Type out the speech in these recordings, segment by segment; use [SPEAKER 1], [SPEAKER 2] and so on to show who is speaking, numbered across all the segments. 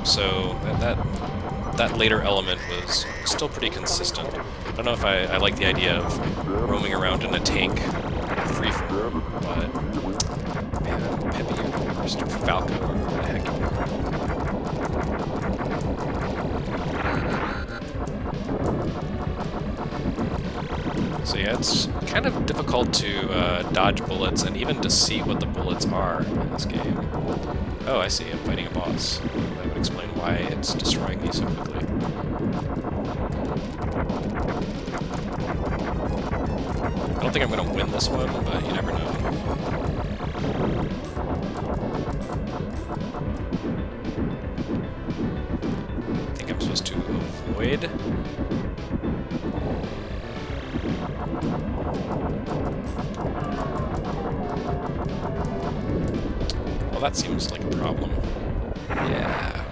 [SPEAKER 1] so that later element was still pretty consistent. I don't know if I like the idea of roaming around in a tank freeform, but man, Peppy, you're the worst. Or Falco, or whatever the heck you are. So yeah, it's kind of difficult to dodge bullets and even to see what the bullets are in this game. Oh, I see. I'm fighting a boss. That would explain why it's destroying me so quickly. I don't think I'm going to win this one, but you never know. I think I'm supposed to avoid. Well, that seems like a problem. Yeah.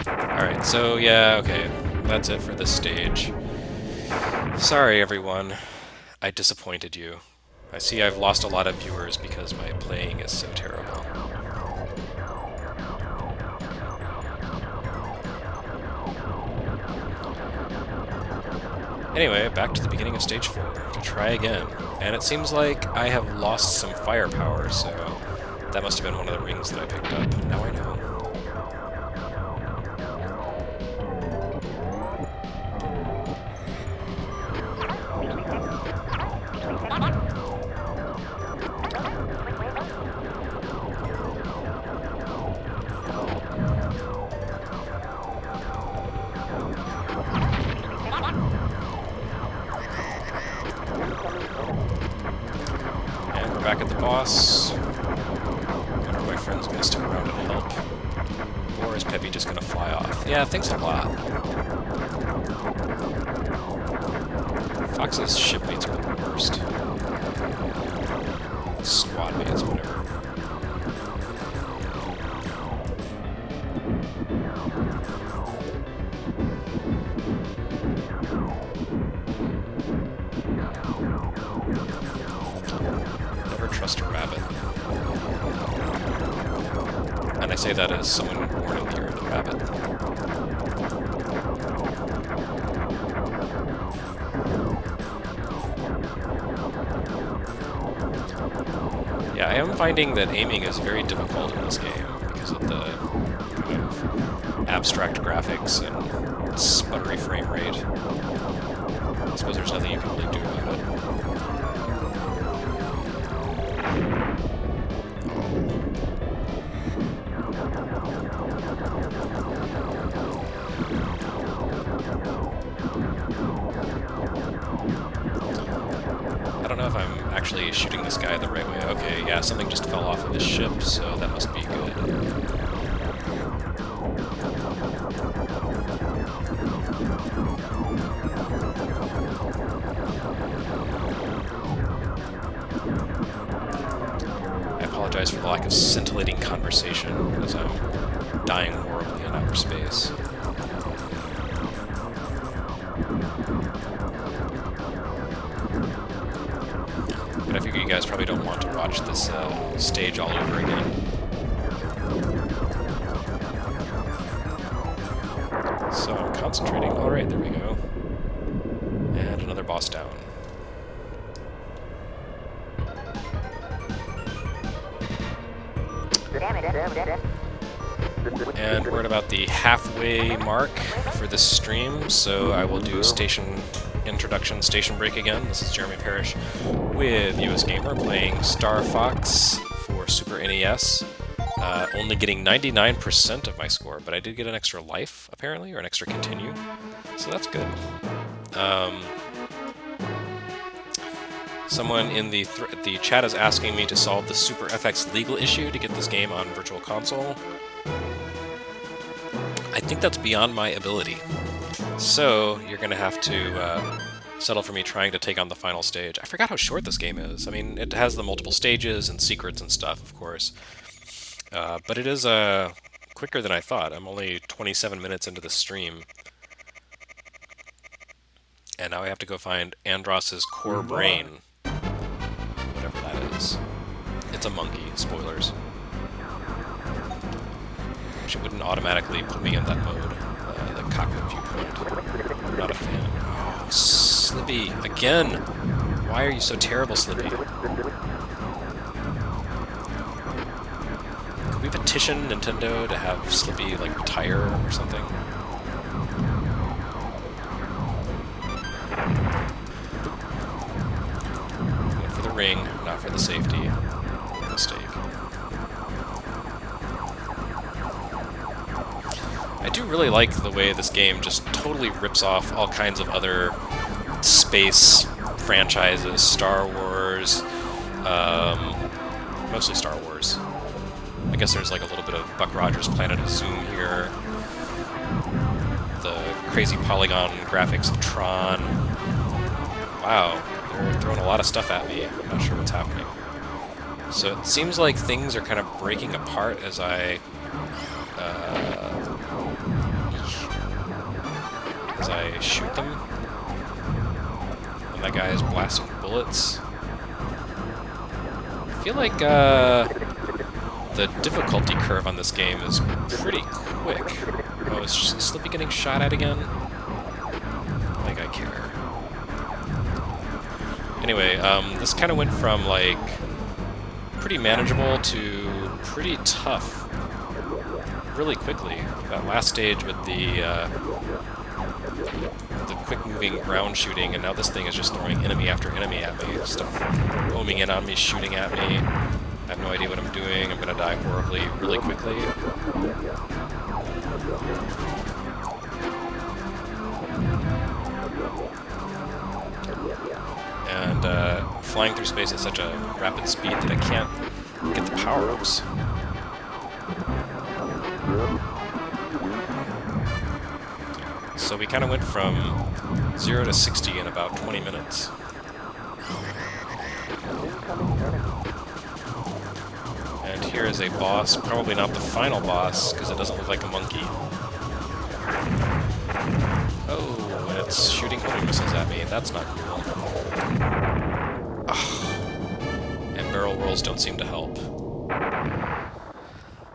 [SPEAKER 1] Alright, so yeah, okay. That's it for this stage. Sorry, everyone. I disappointed you. I see I've lost a lot of viewers because my playing is so terrible. Anyway, back to the beginning of stage 4, to try again. And it seems like I have lost some firepower, so that must have been one of the rings that I picked up. Now I know. Back at the boss. Are my friends going to stick around and help? Or is Peppy just going to fly off? Yeah, thanks a lot. Fox's shipmates are the worst. Squad mates, whatever. Trust a rabbit. And I say that as someone born in the year of the rabbit. Yeah, I am finding that aiming is very difficult in this game because of the kind of abstract graphics and sputtery frame rate. I suppose there's nothing you can really do about it. I don't know if I'm actually shooting this guy the right way. Okay, yeah, something just fell off of his ship, so that must be good. I apologize for the lack of scintillating conversation, as I'm dying horribly in outer space. But I figure you guys probably don't want to watch this stage all over again. So I'm concentrating. Alright, there we go. And another boss down. And we're at about the halfway mark for this stream, so I will do station break again. This is Jeremy Parrish with USgamer playing Star Fox for Super NES. Only getting 99% of my score, but I did get an extra life, apparently, or an extra continue, so that's good. Someone in the chat is asking me to solve the Super FX legal issue to get this game on Virtual Console. I think that's beyond my ability. So, you're going to have to settle for me trying to take on the final stage. I forgot how short this game is. I mean, it has the multiple stages and secrets and stuff, of course. But it is quicker than I thought. I'm only 27 minutes into the stream. And now I have to go find Andross's core brain. Whatever that is. It's a monkey. Spoilers. which it wouldn't automatically put me in that mode, the cockpit viewpoint. I'm not a fan. Oh, Slippy, again! Why are you so terrible, Slippy? Could we petition Nintendo to have Slippy, like, retire or something? Going for the ring, not for the safety. Mistake. I do really like the way this game just totally rips off all kinds of other space franchises, Star Wars, mostly Star Wars. I guess there's like a little bit of Buck Rogers' Planet of Zoom here. The crazy polygon graphics of Tron. Wow, they're throwing a lot of stuff at me. I'm not sure what's happening. So it seems like things are kind of breaking apart as I shoot them. And that guy is blasting bullets. I feel like the difficulty curve on this game is pretty quick. Oh, is Slippy getting shot at again? I don't think I care. Anyway, this kind of went from, like, pretty manageable to pretty tough really quickly. That last stage with the quick-moving ground shooting, and now this thing is just throwing enemy after enemy at me. Stuff homing in on me, shooting at me. I have no idea what I'm doing. I'm gonna die horribly, really quickly. And flying through space at such a rapid speed that I can't get the power-ups. So we kind of went from 0 to 60 in about 20 minutes. And here is a boss, probably not the final boss, because it doesn't look like a monkey. Oh, and it's shooting homing missiles at me. That's not cool. Ugh. And barrel rolls don't seem to help.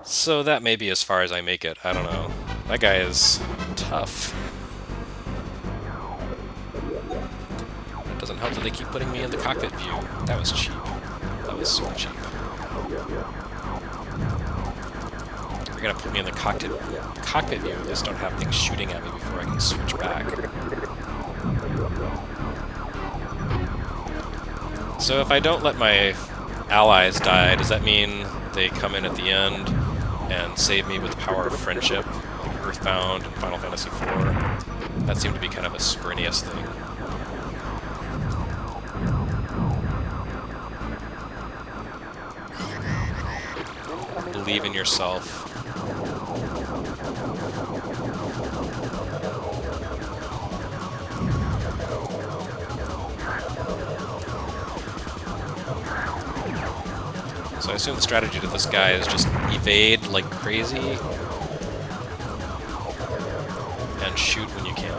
[SPEAKER 1] So that may be as far as I make it. I don't know. That guy is tough. It doesn't help that they keep putting me in the cockpit view. That was cheap. That was so cheap. You're gonna put me in the cockpit view, just don't have things shooting at me before I can switch back. So if I don't let my allies die, does that mean they come in at the end and save me with the power of friendship, like Earthbound and Final Fantasy IV? That seemed to be kind of a Super NES thing. Believe in yourself. So I assume the strategy to this guy is just evade like crazy and shoot when you can.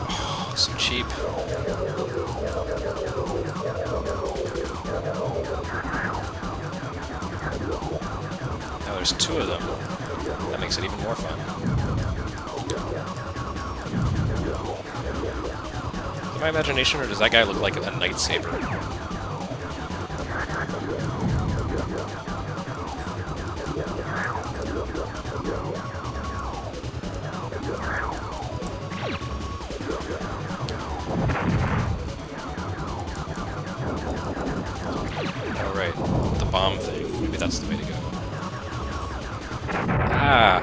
[SPEAKER 1] Oh, so cheap. Now there's two of them. That makes it even more fun. Is it my imagination, or does that guy look like a lightsaber? Oh, right. The bomb thing. Maybe that's the way to go. Ah!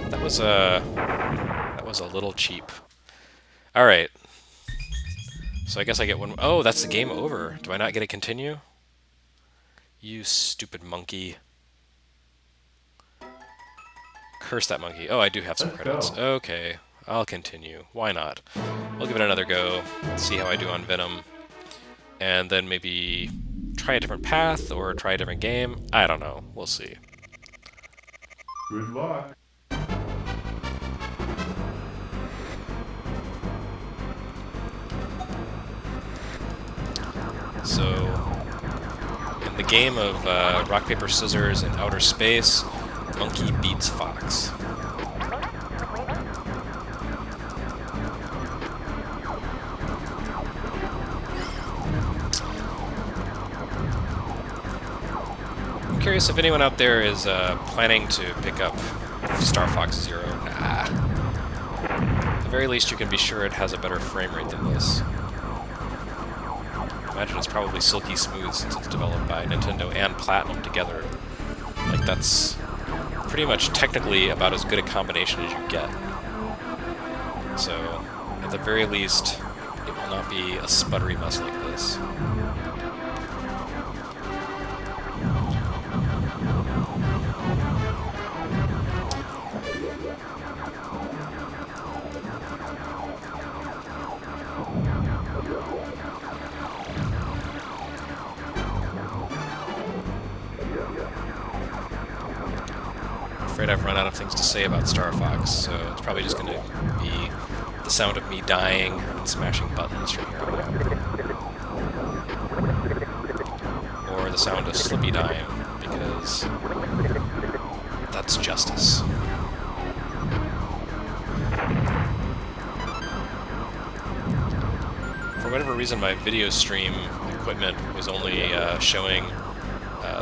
[SPEAKER 1] That was a little cheap. Alright. So I guess I get one... Oh, that's the game over. Do I not get to continue? You stupid monkey. Curse that monkey. Oh, I do have some credits. Okay. I'll continue. Why not? I'll give it another go, see how I do on Venom, and then maybe try a different path or try a different game. I don't know. We'll see.
[SPEAKER 2] Good luck.
[SPEAKER 1] game of rock, paper, scissors in outer space. Monkey beats fox. I'm curious if anyone out there is planning to pick up Star Fox Zero. Nah. At the very least, you can be sure it has a better frame rate than this. I imagine it's probably silky smooth since it's developed by Nintendo and Platinum together. Like, that's pretty much technically about as good a combination as you get. So, at the very least, it will not be a sputtery mess like this. I'm afraid I've run out of things to say about Star Fox, so it's probably just going to be the sound of me dying and smashing buttons from here on out. Or the sound of Slippy dying, because that's justice. For whatever reason, my video stream equipment was only showing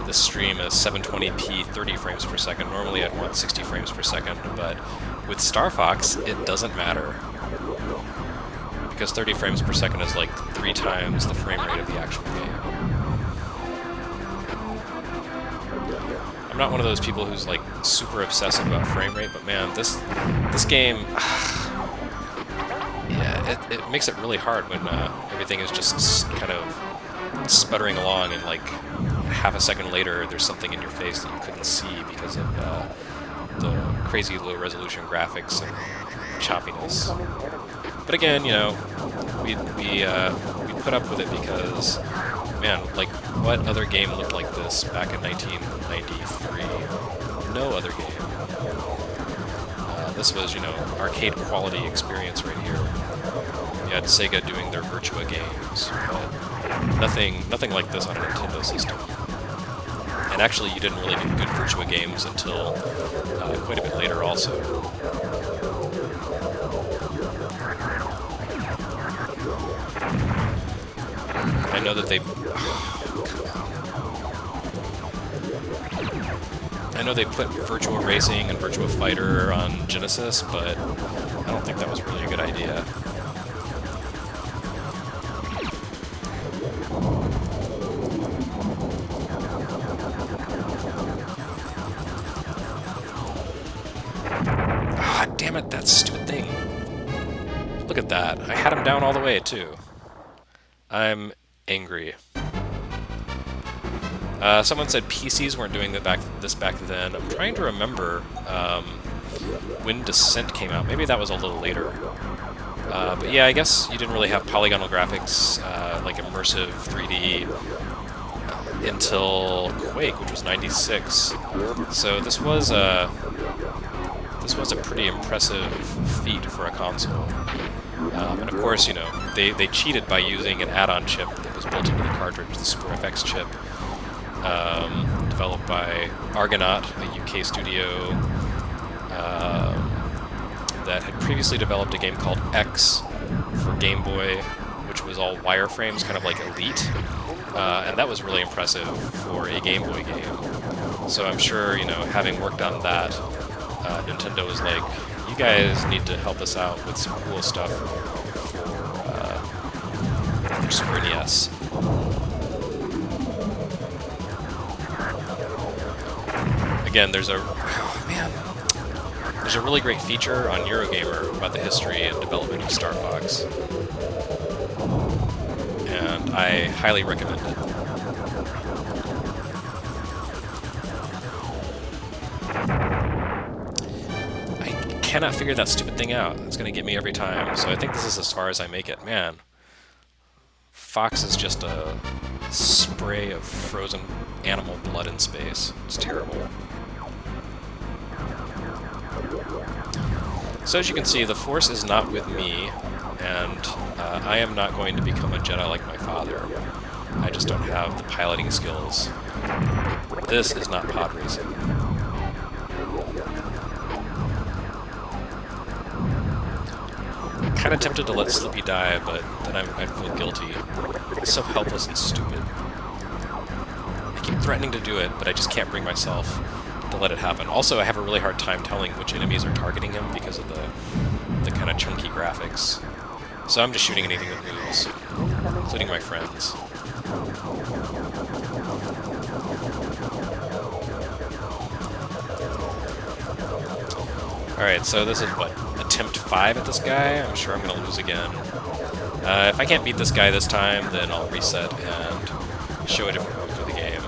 [SPEAKER 1] this stream as 720p 30 frames per second. Normally I'd want 60 frames per second, but with Star Fox, it doesn't matter. Because 30 frames per second is like 3 times the frame rate of the actual game. I'm not one of those people who's like super obsessive about frame rate, but man, this game, yeah, it makes it really hard when everything is just kind of sputtering along, and like half a second later there's something in your face that you couldn't see because of the crazy low resolution graphics and choppiness. But again, you know, we put up with it because, man, like, what other game looked like this back in 1993? No other game. This was, you know, arcade quality experience right here. You had Sega doing their Virtua games, but nothing like this on a Nintendo system. And actually, you didn't really get good Virtua games until quite a bit later also. I know that I know they put Virtua Racing and Virtua Fighter on Genesis, but I don't think that was really a good idea. Ah, damn it, that stupid thing. Look at that. I had him down all the way, too. I'm angry. Someone said PCs weren't doing this back then. I'm trying to remember when Descent came out. Maybe that was a little later. But yeah, I guess you didn't really have polygonal graphics, like immersive 3D, until Quake, which was '96. So this was a pretty impressive feat for a console. And of course, you know, they cheated by using an add-on chip that was built into the cartridge, the Super FX chip, developed by Argonaut, a UK studio that had previously developed a game called X for Game Boy, which was all wireframes, kind of like Elite, and that was really impressive for a Game Boy game. So I'm sure, you know, having worked on that, Nintendo was like, you guys need to help us out with some cool stuff for Super NES. Again, there's a really great feature on Eurogamer about the history and development of Star Fox, and I highly recommend it. I cannot figure that stupid thing out. It's going to get me every time, so I think this is as far as I make it. Man, Fox is just a spray of frozen animal blood in space. It's terrible. So as you can see, the Force is not with me, and I am not going to become a Jedi like my father. I just don't have the piloting skills. This is not pod racing. Kind of tempted to let Slippy die, but then I'd feel guilty. It's so helpless and stupid. I keep threatening to do it, but I just can't bring myself to let it happen. Also, I have a really hard time telling which enemies are targeting him because of the kind of chunky graphics. So I'm just shooting anything that moves, including my friends. Alright, so this is what? Attempt 5 at this guy? I'm sure I'm going to lose again. If I can't beat this guy this time, then I'll reset and show a different route for the game.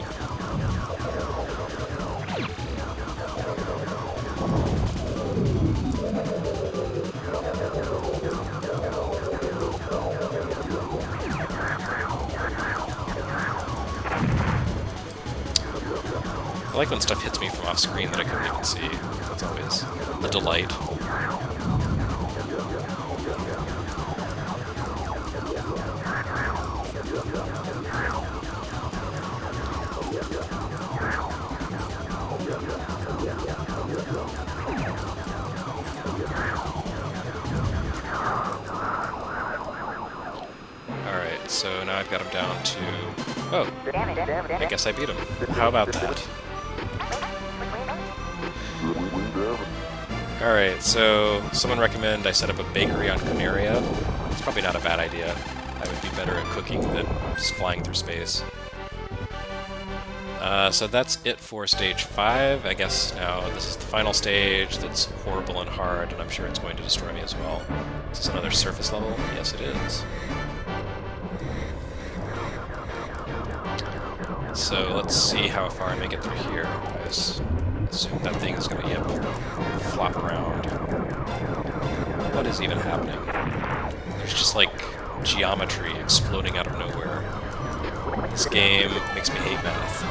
[SPEAKER 1] I like when stuff hits me from off screen that I couldn't even see. That's always a delight. Alright, so now I've got him down to... Oh, I guess I beat him. How about that? Alright, so someone recommended I set up a bakery on Canaria. It's probably not a bad idea. I would be better at cooking than just flying through space. So that's it for stage 5. I guess now this is the final stage that's horrible and hard, and I'm sure it's going to destroy me as well. Is this another surface level? Yes, it is. So let's see how far I make it through here. I assume that thing is going to, flop around. What is even happening? There's just like geometry exploding out of nowhere. This game makes me hate math.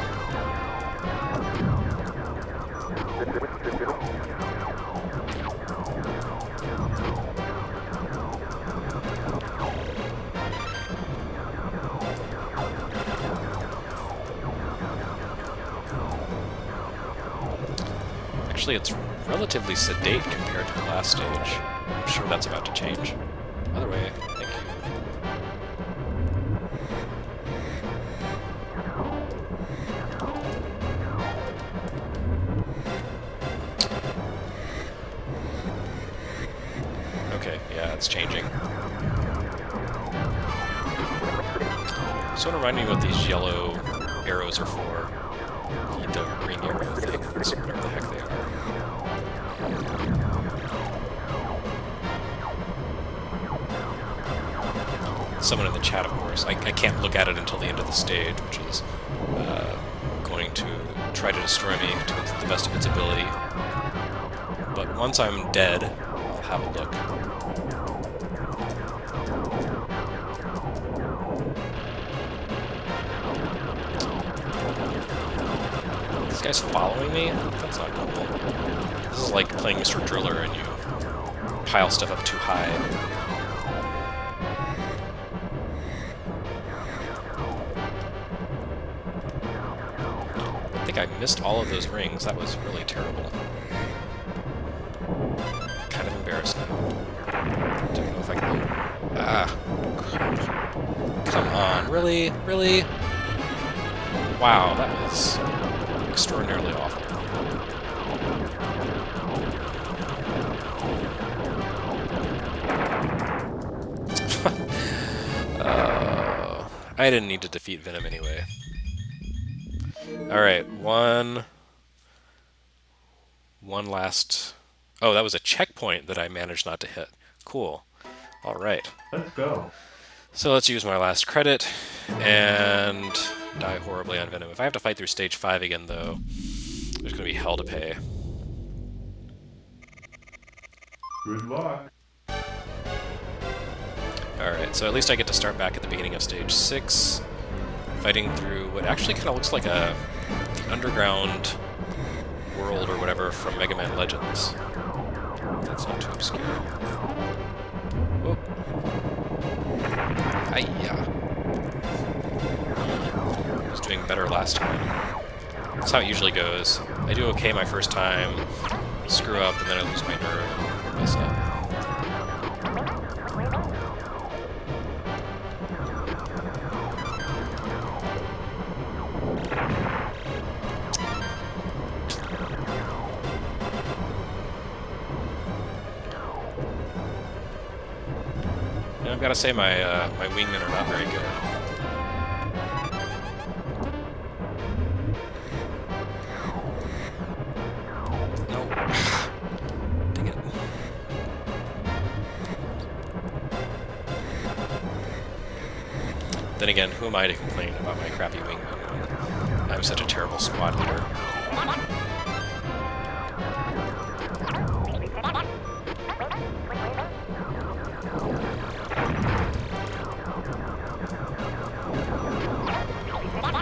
[SPEAKER 1] Actually, it's relatively sedate compared to the last stage. I'm sure that's about to change. Other way, thank you. Okay, yeah, it's changing. So remind me what these yellow arrows are for. The ring arrow things, whatever the heck they are. Someone in the chat, of course. I can't look at it until the end of the stage, which is going to try to destroy me to the best of its ability. But once I'm dead, I'll have a look. This guy's following me? That's not cool. This is like playing Mr. Driller and you pile stuff up too high. I think I missed all of those rings. That was really terrible. Kind of embarrassed now. Don't know if I can... Ah. Come on. Really? Really? Wow, that was extraordinarily awful. I didn't need to defeat Venom anyway. Alright, one last... Oh, that was a checkpoint that I managed not to hit. Cool. Alright.
[SPEAKER 2] Let's go.
[SPEAKER 1] So let's use my last credit and die horribly on Venom. If I have to fight through stage 5 again, though, there's going to be hell to pay.
[SPEAKER 2] Good luck.
[SPEAKER 1] Alright, so at least I get to start back at the beginning of stage 6, fighting through what actually kind of looks like the underground world or whatever from Mega Man Legends. That's not too obscure. Whoop. Hiya. better last time. That's how it usually goes. I do okay my first time, screw up, and then I lose my nerve and mess up. And I've got to say my my wingmen are not very good. Then again, who am I to complain about my crappy wingman when I'm such a terrible squad leader?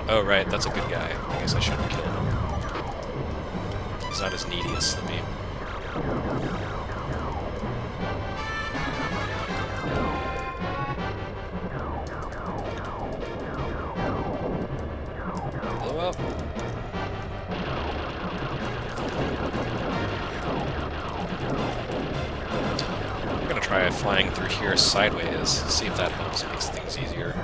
[SPEAKER 1] Oh right, that's a good guy. I guess I shouldn't kill him. He's not as needy as Slippy. Blow up. I'm gonna try flying through here sideways, see if that helps, makes things easier.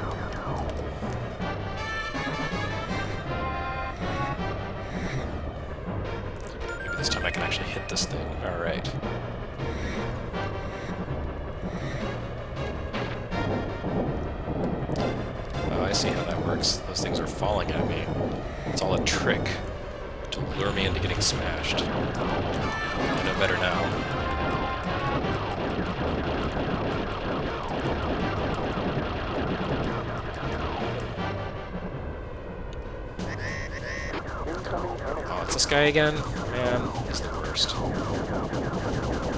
[SPEAKER 1] Maybe this time I can actually hit this thing. Alright. Oh, I see how that works. Those things are falling at me. It's all a trick to lure me into getting smashed. I know better now. Oh, it's this guy again? Man, he's the worst.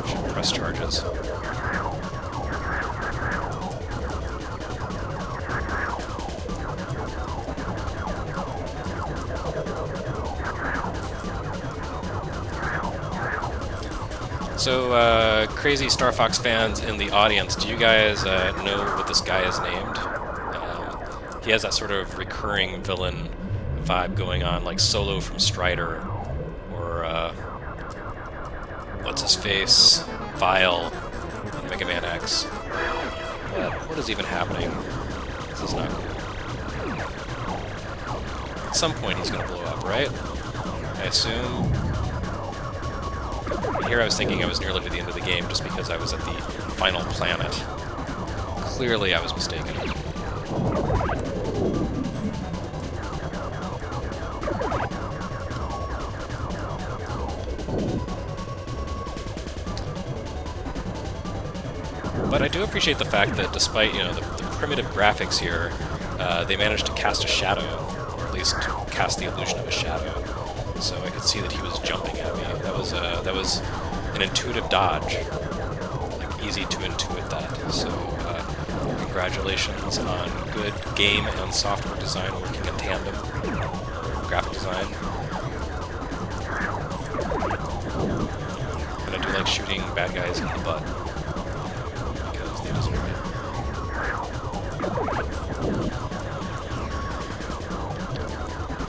[SPEAKER 1] Should press charges. So, crazy Star Fox fans in the audience, do you guys know what this guy is named? He has that sort of recurring villain vibe going on, like Solo from Strider, or, what's his face? Vile in Mega Man X. But what is even happening? This is not cool. At some point he's gonna blow up, right? I assume. Here I was thinking I was nearly to the end of the game just because I was at the final planet. Clearly I was mistaken. But I do appreciate the fact that despite, you know, the primitive graphics here, they managed to cast a shadow, or at least cast the illusion of a shadow. So I could see that he was jumping at me. That was an intuitive dodge, like easy to intuit that. So congratulations on good game and software design working in tandem, graphic design. And I do like shooting bad guys in the butt because they deserve it.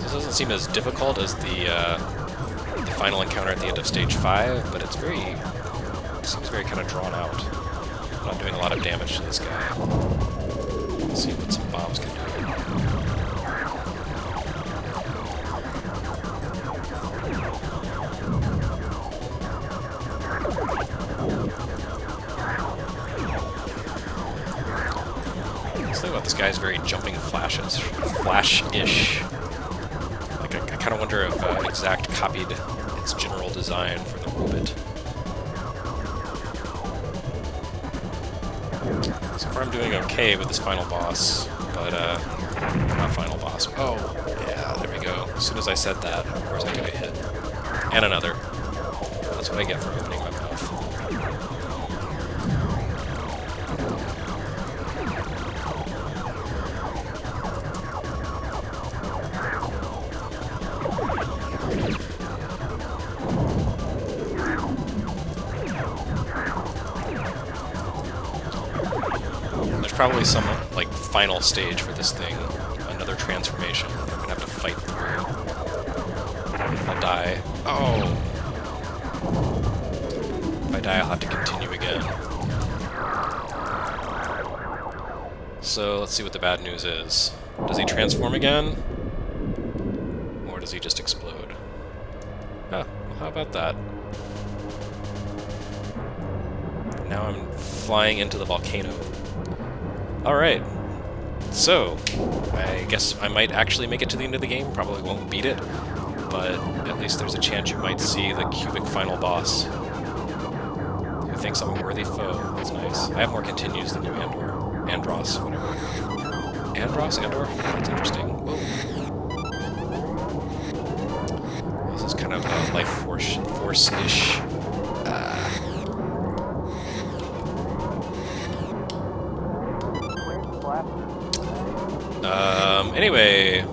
[SPEAKER 1] This doesn't seem as difficult as the final encounter at the end of Stage 5, but it seems very kind of drawn out. I'm not doing a lot of damage to this guy. Let's see what some bombs can do. This thing about this guy is very jumping flash-ish. Like, I kind of wonder if Exact copied its general design for the Rubit. So far I'm doing okay with this final boss, but, not final boss. Oh, yeah, there we go. As soon as I said that, of course I took a hit. And another. That's what I get for opening my mouth. There's probably some, like, final stage for this thing. Another transformation. I'm gonna have to fight through. If I die... Oh! If I die, I'll have to continue again. So, let's see what the bad news is. Does he transform again? Or does he just explode? Huh, well, how about that? Now I'm flying into the volcano. Alright. So, I guess I might actually make it to the end of the game. Probably won't beat it, but at least there's a chance you might see the cubic final boss. Who thinks I'm a worthy foe? That's nice. I have more continues than you, Andor. Andros, whatever. Andros? Andor? That's interesting. Whoa. This is kind of a life force-ish. Anyway,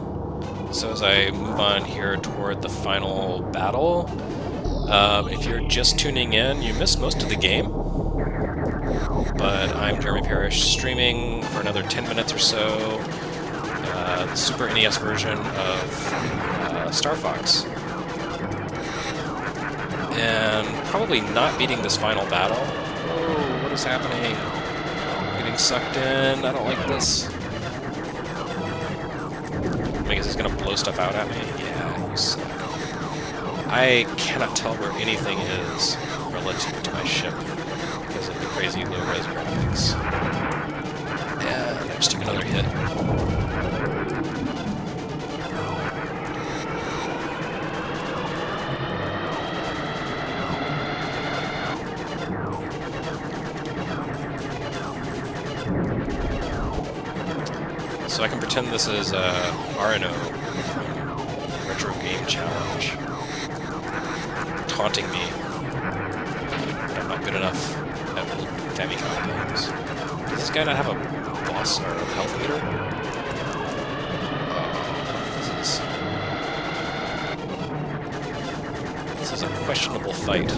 [SPEAKER 1] so as I move on here toward the final battle, if you're just tuning in, you missed most of the game. But I'm Jeremy Parrish, streaming for another 10 minutes or so, the Super NES version of Star Fox. And probably not beating this final battle. Oh, what is happening? I'm getting sucked in. I don't like this. I guess he's gonna blow stuff out at me. Yeah, you suck. I cannot tell where anything is relative to my ship because of the crazy low-res graphics. And I just took another hit. So I can pretend this is RNO from Retro Game Challenge, taunting me that I'm not good enough at old Famicom games. Does this guy not have a boss or a health meter? This is a questionable fight. I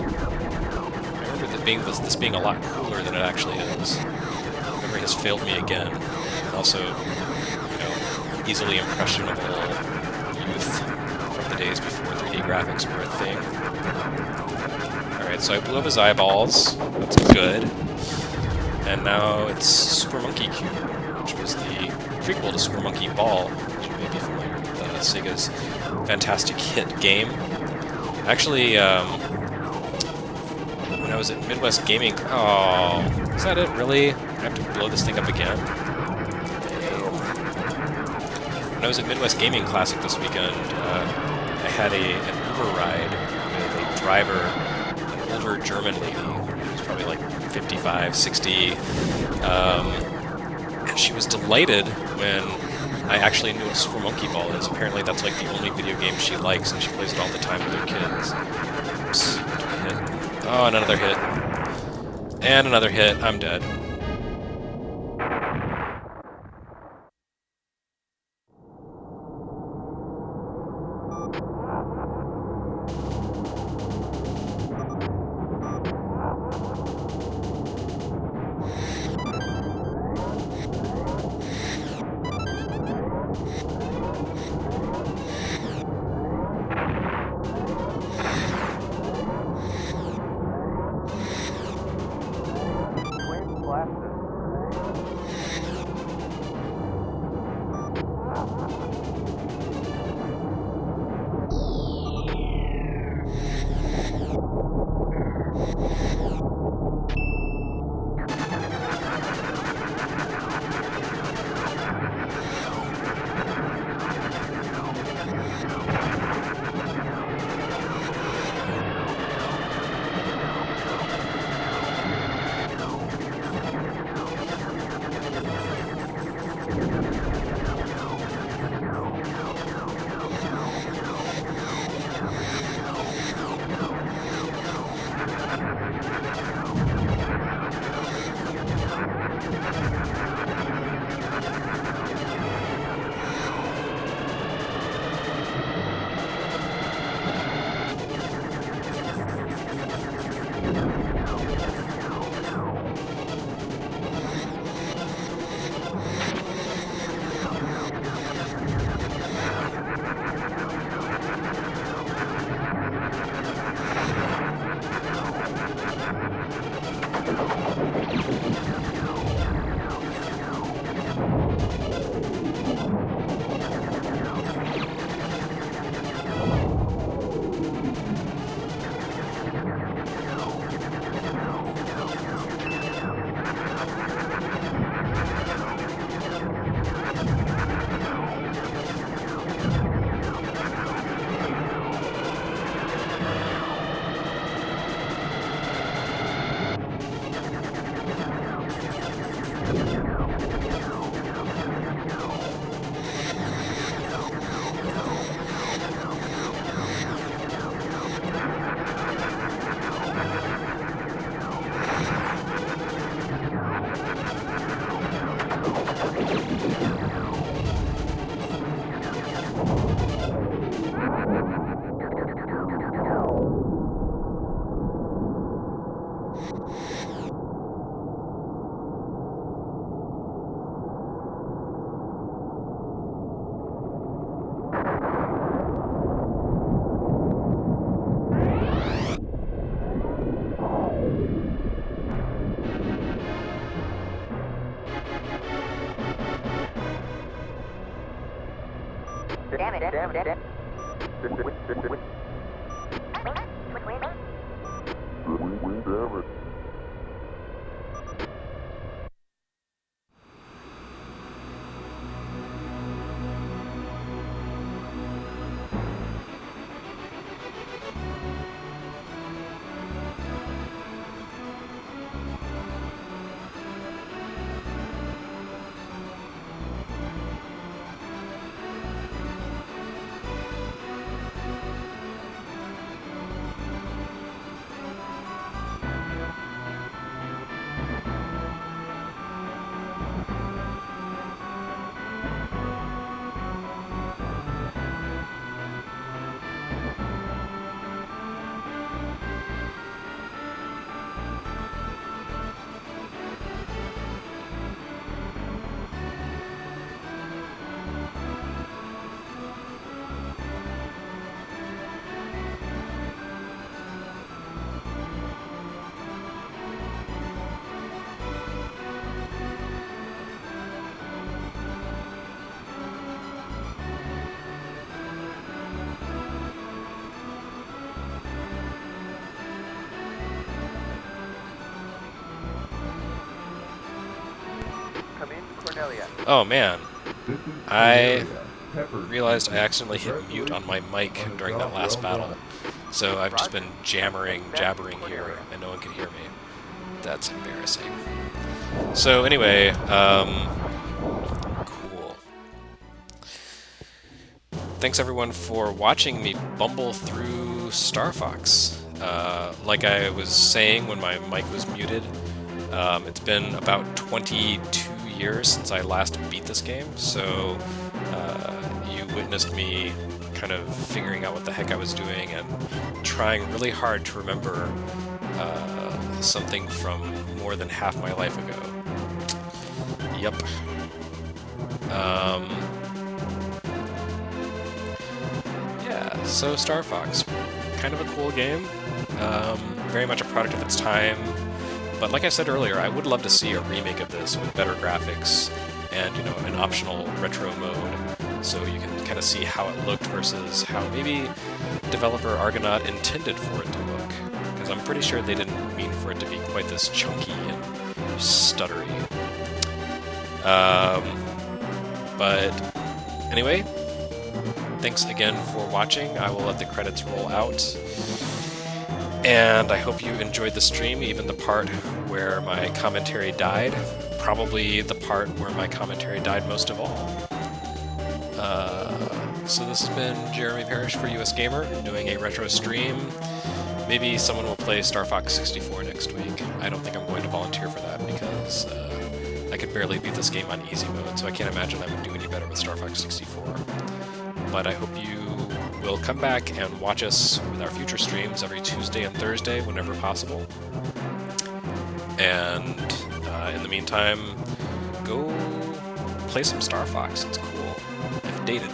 [SPEAKER 1] remember this being a lot cooler than it actually is. Memory has failed me again. And also, easily impressionable youth from the days before 3D graphics were a thing. Alright, so I blew up his eyeballs. That's good. And now it's Super Monkey Cube, which was the prequel to Super Monkey Ball, which you may be familiar with, Sega's fantastic hit game. Actually, when I was at Midwest Gaming... Oh, is that it, really? I have to blow this thing up again? When I was at Midwest Gaming Classic this weekend, I had an Uber ride with a driver, an older German lady, who was probably like 55, 60, and she was delighted when I actually knew what Super Monkey Ball is. Apparently that's like the only video game she likes, and she plays it all the time with her kids. Oops, took a hit. Oh, and another hit. And another hit. I'm dead. Oh man,
[SPEAKER 2] This is
[SPEAKER 1] I
[SPEAKER 2] Cornelia. Pepper.
[SPEAKER 1] realized I accidentally hit mute on my mic during that last battle. So I've just been jabbering here, and no one can hear me. That's embarrassing. So anyway, cool. Thanks everyone for watching me bumble through Star Fox. Like I was saying when my mic was muted, it's been about 22 years since I last beat this game, so you witnessed me kind of figuring out what the heck I was doing and trying really hard to remember something from more than half my life ago. Yep. Yeah, so Star Fox, kind of a cool game, very much a product of its time, but like I said earlier, I would love to see a remake of this with better graphics and, you know, an optional retro mode, so you can kind of see how it looked versus how maybe developer Argonaut intended for it to look, because I'm pretty sure they didn't mean for it to be quite this chunky and stuttery. But anyway, thanks again for watching. I will let the credits roll out. And I hope you enjoyed the stream, even the part where my commentary died. Probably the part where my commentary died most of all. So this has been Jeremy Parrish for US Gamer, doing a retro stream. Maybe someone will play Star Fox 64 next week. I don't think I'm going to volunteer for that because I could barely beat this game on easy mode, so I can't imagine I would do any better with Star Fox 64. But I hope you will come back and watch us with our future streams every Tuesday and Thursday whenever possible. And in the meantime, go play some Star Fox. It's cool, if dated.